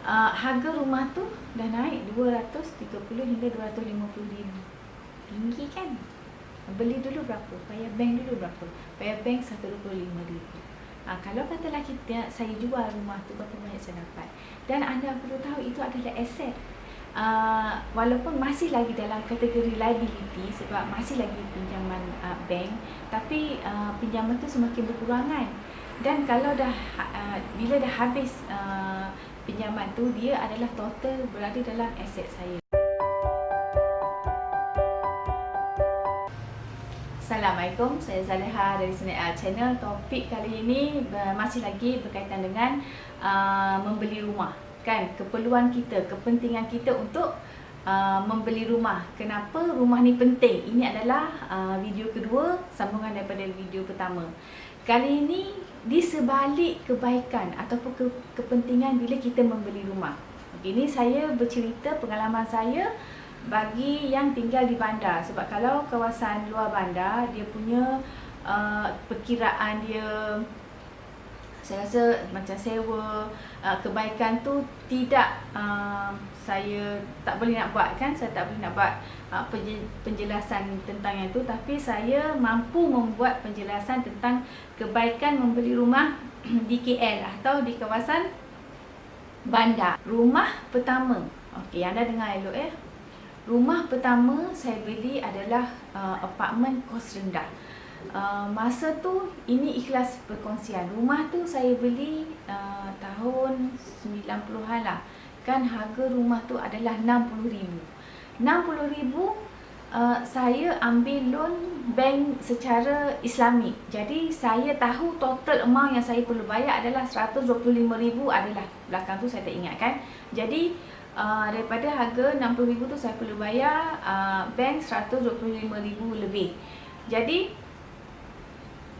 Harga rumah tu dah naik 230 hingga 250 ribu. Tinggi kan? Beli dulu berapa? Bayar bank dulu berapa? Bayar bank 125 ribu. Kalau katalah saya jual rumah tu, berapa banyak saya dapat? Dan anda perlu tahu itu adalah aset. Walaupun masih lagi dalam kategori liability sebab masih lagi pinjaman bank, tapi pinjaman tu semakin berkurangan. Dan kalau bila dah habis pinjaman tu, dia adalah total berada dalam aset saya. Assalamualaikum, saya Zaleha dari Snack Channel. Topik kali ini masih lagi berkaitan dengan membeli rumah. Kan, keperluan kita, kepentingan kita untuk membeli rumah. Kenapa rumah ni penting? Ini adalah video kedua, sambungan daripada video pertama. Kali ini di sebalik kebaikan ataupun kepentingan bila kita membeli rumah. Ini saya bercerita pengalaman saya bagi yang tinggal di bandar. Sebab kalau kawasan luar bandar, dia punya perkiraan dia, saya rasa macam sewa, kebaikan tu tidak, saya tak boleh nak buat kan. Saya tak boleh nak buat penjelasan tentang yang tu. Tapi saya mampu membuat penjelasan tentang kebaikan membeli rumah di KL atau di kawasan bandar. Rumah pertama, okey, anda dengar elok ya. Rumah pertama saya beli adalah apartmen kos rendah. Masa tu ini ikhlas perkongsian. Rumah tu saya beli tahun 90-an lah. Kan harga rumah tu adalah 60,000. 60,000 saya ambil loan bank secara Islamik. Jadi saya tahu total amount yang saya perlu bayar adalah 125,000 adalah. Belakang tu saya tak ingat kan. Jadi daripada harga 60,000 tu saya perlu bayar bank 125,000 lebih. Jadi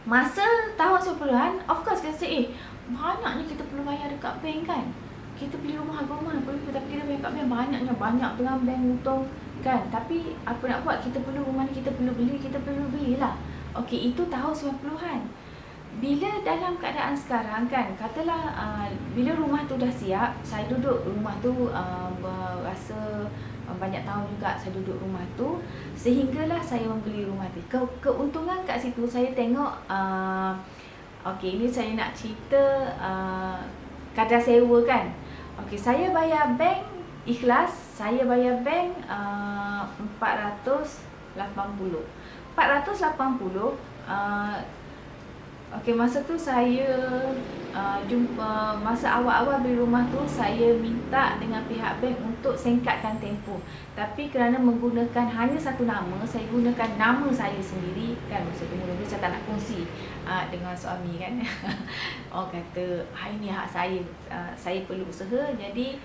masa tahun 90-an, of course kita banyaknya kita perlu bayar dekat bank kan. Kita beli rumah harga rumah tapi kita bayar kat bank banyak dengan bank hutang kan. Tapi apa nak buat, kita perlu rumah ni, kita perlu belilah. Okey, itu tahun 90-an. Bila dalam keadaan sekarang kan, katalah bila rumah tu dah siap, saya duduk rumah tu rasa banyak tahun juga saya duduk rumah tu, sehinggalah saya membeli rumah tu. Keuntungan kat situ saya tengok, okey, ini saya nak cerita kadar sewa kan. Okey, saya bayar bank ikhlas, saya bayar bank 480. Okey, masa tu saya jumpa, masa awal-awal beli rumah tu, saya minta dengan pihak bank untuk singkatkan tempoh. Tapi kerana menggunakan hanya satu nama, saya gunakan nama saya sendiri kan. Masa tu mula-mula saya tak nak kongsi dengan suami kan. Orang kata, ini hak saya, saya perlu usaha. Jadi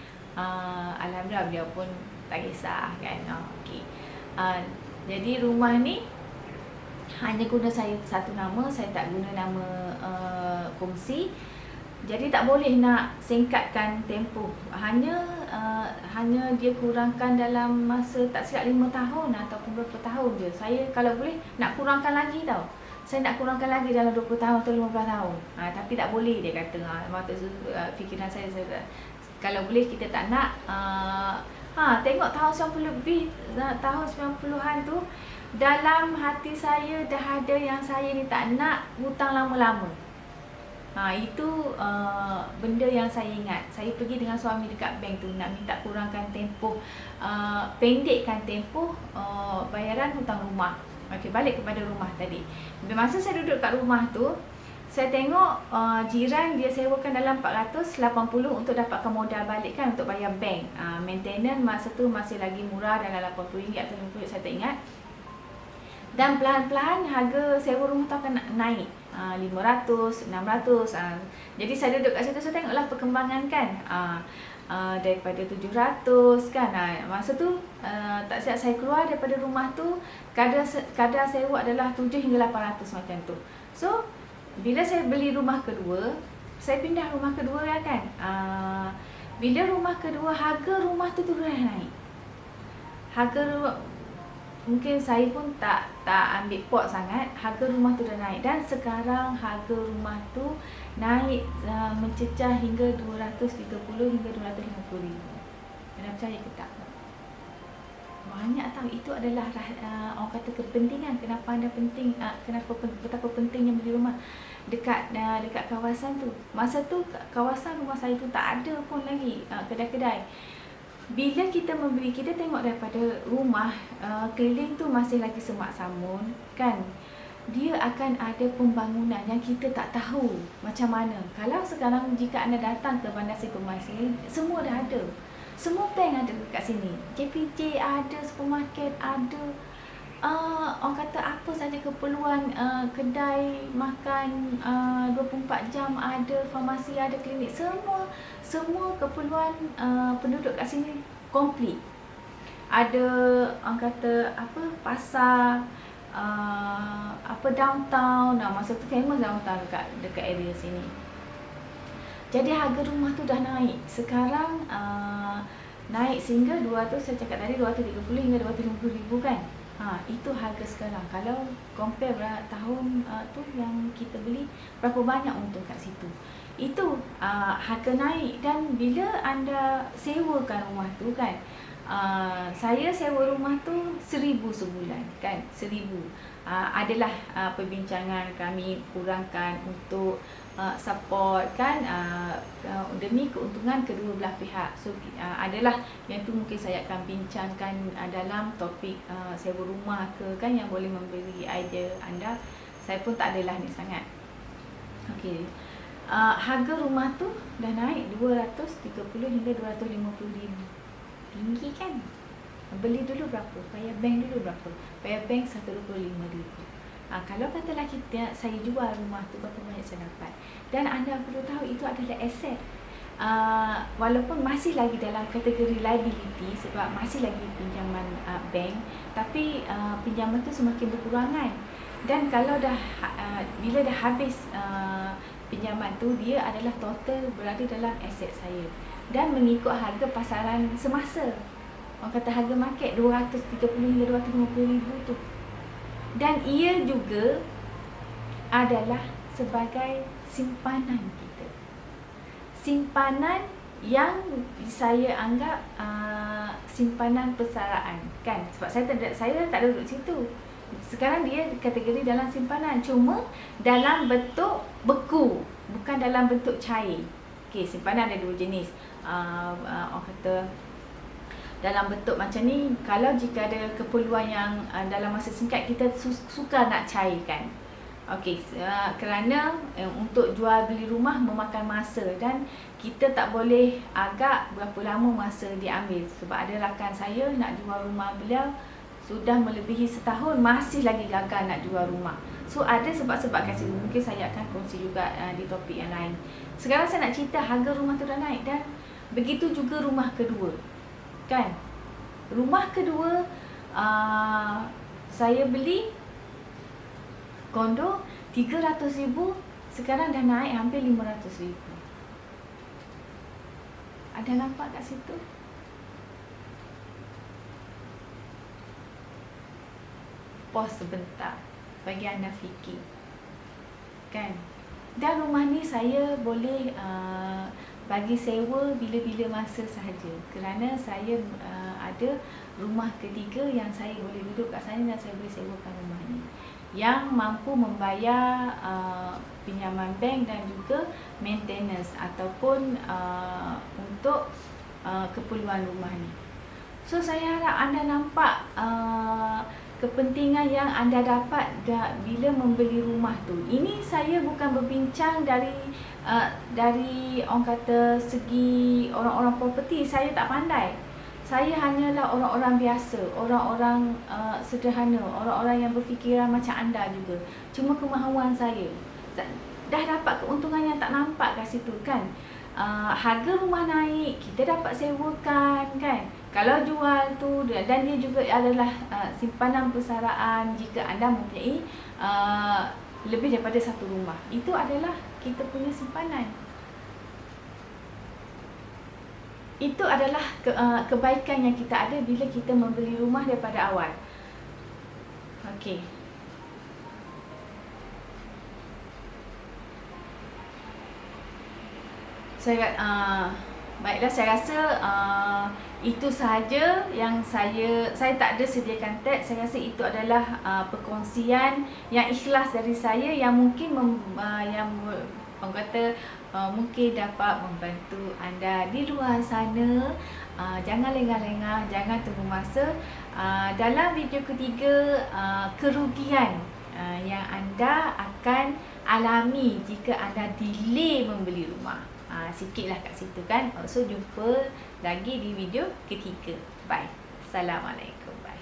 alhamdulillah beliau pun tak kisah kan. Okey. Jadi rumah ni hanya guna saya satu nama, saya tak guna nama kongsi. Jadi tak boleh nak singkatkan tempoh. Hanya dia kurangkan dalam masa tak silap 5 tahun ataupun berapa tahun je. Saya kalau boleh nak kurangkan lagi tau. Saya nak kurangkan lagi dalam 20 tahun atau 15 tahun. Tapi tak boleh, dia kata. Fikiran saya kalau boleh kita tak nak. Tengok tahun 90 lebih, tahun 90-an tu, dalam hati saya dah ada yang saya ni tak nak hutang lama-lama. Itu benda yang saya ingat. Saya pergi dengan suami dekat bank tu nak minta kurangkan tempoh, pendekkan tempoh bayaran hutang rumah. Okey, balik kepada rumah tadi. Masa saya duduk kat rumah tu, saya tengok jiran dia sewakan dalam 480 untuk dapatkan modal balik kan, untuk bayar bank. Maintenance masa tu masih lagi murah, dalam RM80 atau RM50, saya tak ingat. Dan pelan-pelan harga sewa rumah tu akan naik, 500, 600. Jadi saya duduk kat situ, saya tengoklah perkembangan kan. Daripada 700 kan. Masa tu tak siap saya keluar daripada rumah tu, kadar sewa adalah 7 hingga 800 macam tu. So bila saya beli rumah kedua, saya pindah rumah kedua lah kan. Bila rumah kedua, harga rumah tu terus naik. mungkin saya pun tak ambil pot sangat, harga rumah tu dah naik. Dan sekarang harga rumah tu naik mencecah hingga 230 hingga 250 ribu. Anda percaya ke tak? Banyak tahu. Itu adalah orang kata kepentingan. Kenapa anda penting, betapa pentingnya beli rumah dekat kawasan tu. Masa tu kawasan rumah saya tu tak ada pun lagi kedai-kedai. Bila kita membeli, kita tengok daripada rumah keliling tu masih lagi semak samun, kan? Dia akan ada pembangunan yang kita tak tahu macam mana. Kalau sekarang jika anda datang ke Bandar Seri Pemasin, semua dah ada. Semua bank ada dekat sini. KPJ ada, supermarket ada. Orang kata apa saja keperluan kedai makan 24 jam ada, farmasi ada, klinik, semua keperluan penduduk kat sini komplit. Ada orang kata apa, pasar, apa, downtown. Masa tu famous downtown dekat area sini. Jadi harga rumah tu dah naik. Sekarang naik sehingga 200, saya cakap tadi 230 hingga 250 ribu, kan? Itu harga sekarang. Kalau compare tahun tu yang kita beli, berapa banyak untung kat situ. Itu harga naik. Dan bila anda sewakan rumah tu, kan, saya sewa rumah tu 1,000 sebulan, kan, 1,000. Adalah perbincangan kami kurangkan untuk support, kan, demi keuntungan kedua belah pihak. So adalah yang tu mungkin saya akan bincangkan dalam topik sewa rumah ke, kan, yang boleh memberi idea anda. Saya pun tak adalah ni sangat. Okey. Harga rumah tu dah naik 230 hingga 250 ribu. Tinggi, kan? Beli dulu berapa? Bayar bank dulu berapa? Bayar bank 125 ribu. Kalau katalah saya jual rumah tu, berapa banyak saya dapat? Dan anda perlu tahu itu adalah aset. Walaupun masih lagi dalam kategori liability sebab masih lagi pinjaman bank, tapi pinjaman tu semakin berkurangan. Dan kalau bila dah habis pinjaman tu, dia adalah total berada dalam aset saya. Dan mengikut harga pasaran semasa. Orang kata harga market 230 hingga 250 ribu tu. Dan ia juga adalah sebagai simpanan kita. Simpanan yang saya anggap simpanan persaraan, kan? Sebab saya tak ada duduk situ. Sekarang dia kategori dalam simpanan, cuma dalam bentuk beku, bukan dalam bentuk cair. Okey, simpanan ada dua jenis. Orang kata dalam bentuk macam ni, kalau jika ada keperluan yang dalam masa singkat, kita suka nak cairkan. Okey, kerana untuk jual beli rumah memakan masa dan kita tak boleh agak berapa lama masa diambil. Sebab ada rakan saya nak jual rumah beliau sudah melebihi setahun, masih lagi gagal nak jual rumah. So ada sebab-sebab kat situ. Mungkin saya akan kongsi juga di topik yang lain. Sekarang saya nak cerita harga rumah tu dah naik, dan begitu juga rumah kedua, kan? Rumah kedua saya beli kondo 300 ribu, sekarang dah naik hampir 500 ribu. Ada nampak kat situ? Pause sebentar bagi anda fikir, kan? Dan rumah ni saya boleh bagi sewa bila-bila masa sahaja, kerana saya ada rumah ketiga yang saya boleh duduk kat sana dan saya boleh sewakan rumah ni, yang mampu membayar pinjaman bank dan juga maintenance ataupun untuk keperluan rumah ni. So saya harap anda nampak kepentingan yang anda dapat bila membeli rumah tu. Ini saya bukan berbincang dari orang kata segi orang-orang property. Saya tak pandai. Saya hanyalah orang-orang biasa, orang-orang sederhana, orang-orang yang berfikiran macam anda juga. Cuma kemahuan saya. Dah dapat keuntungan yang tak nampak kat situ, kan? Harga rumah naik, kita dapat sewakan, kan? Kalau jual tu, dan dia juga adalah simpanan persaraan jika anda mempunyai lebih daripada satu rumah. Itu adalah kita punya simpanan. Itu adalah kebaikan yang kita ada bila kita membeli rumah daripada awal. Okey. Baiklah, saya rasa itu sahaja yang saya tak ada sediakan teks. Saya rasa itu adalah perkongsian yang ikhlas dari saya yang mungkin orang kata mungkin dapat membantu anda di luar sana. Jangan lengah-lengah, jangan tunggu masa. Dalam video ketiga, kerugian yang anda akan alami jika anda delay membeli rumah. Sikitlah kat situ kan. So jumpa lagi di video ketiga. Bye. Assalamualaikum. Bye.